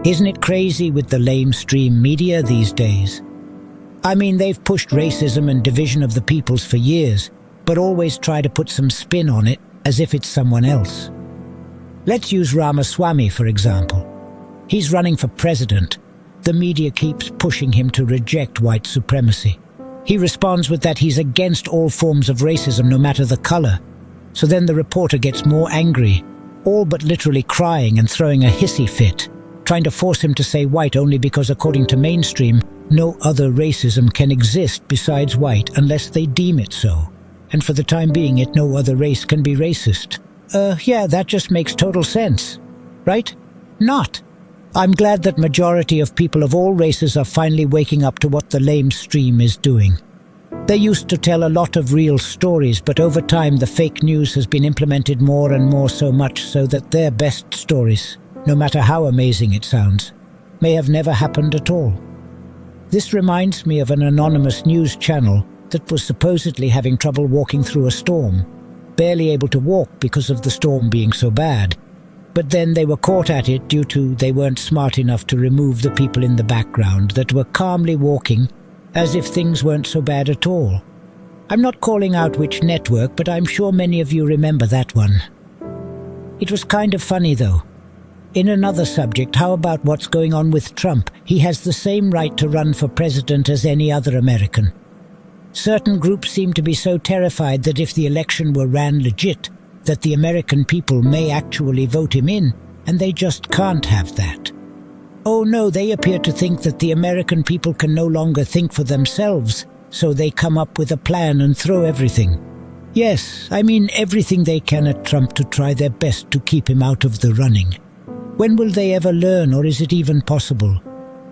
Isn't it crazy with the lamestream media these days? I mean, they've pushed racism and division of the peoples for years, but always try to put some spin on it as if it's someone else. Let's use Ramaswamy, for example. He's running for president. The media keeps pushing him to reject white supremacy. He responds with that he's against all forms of racism, no matter the color. So then the reporter gets more angry, all but literally crying and throwing a hissy fit, trying to force him to say white only because, according to mainstream, no other racism can exist besides white unless they deem it so. And for the time being, no other race can be racist. Yeah, that just makes total sense. Right? Not. I'm glad that majority of people of all races are finally waking up to what the lamestream is doing. They used to tell a lot of real stories, but over time the fake news has been implemented more and more, so much so that their best stories, no matter how amazing it sounds, may have never happened at all. This reminds me of an anonymous news channel that was supposedly having trouble walking through a storm, barely able to walk because of the storm being so bad. But then they were caught at it due to they weren't smart enough to remove the people in the background that were calmly walking as if things weren't so bad at all. I'm not calling out which network, but I'm sure many of you remember that one. It was kind of funny though. In another subject, how about what's going on with Trump? He has the same right to run for president as any other American. Certain groups seem to be so terrified that if the election were ran legit, that the American people may actually vote him in, and they just can't have that. Oh no, they appear to think that the American people can no longer think for themselves, so they come up with a plan and throw everything. Yes, I mean everything they can at Trump to try their best to keep him out of the running. When will they ever learn, or is it even possible?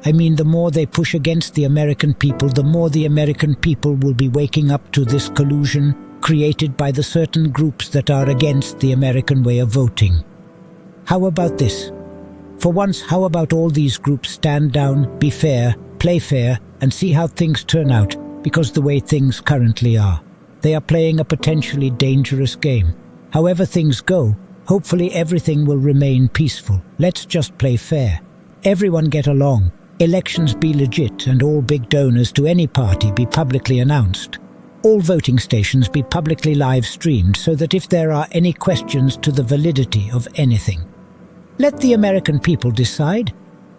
I mean, the more they push against the American people, the more the American people will be waking up to this collusion created by the certain groups that are against the American way of voting. How about this? For once, how about all these groups stand down, be fair, play fair, and see how things turn out, because the way things currently are. They are playing a potentially dangerous game. However things go, hopefully everything will remain peaceful. Let's just play fair. Everyone get along. Elections be legit, and all big donors to any party be publicly announced. All voting stations be publicly live streamed so that if there are any questions to the validity of anything, let the American people decide.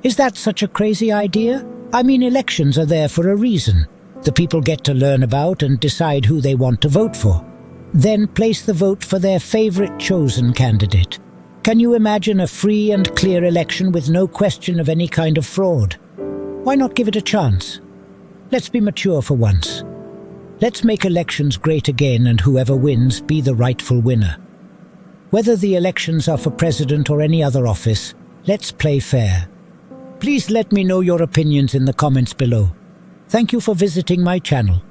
Is that such a crazy idea? I mean, elections are there for a reason. The people get to learn about and decide who they want to vote for. Then place the vote for their favorite chosen candidate. Can you imagine a free and clear election with no question of any kind of fraud? Why not give it a chance? Let's be mature for once. Let's make elections great again, and whoever wins be the rightful winner. Whether the elections are for president or any other office, let's play fair. Please let me know your opinions in the comments below. Thank you for visiting my channel.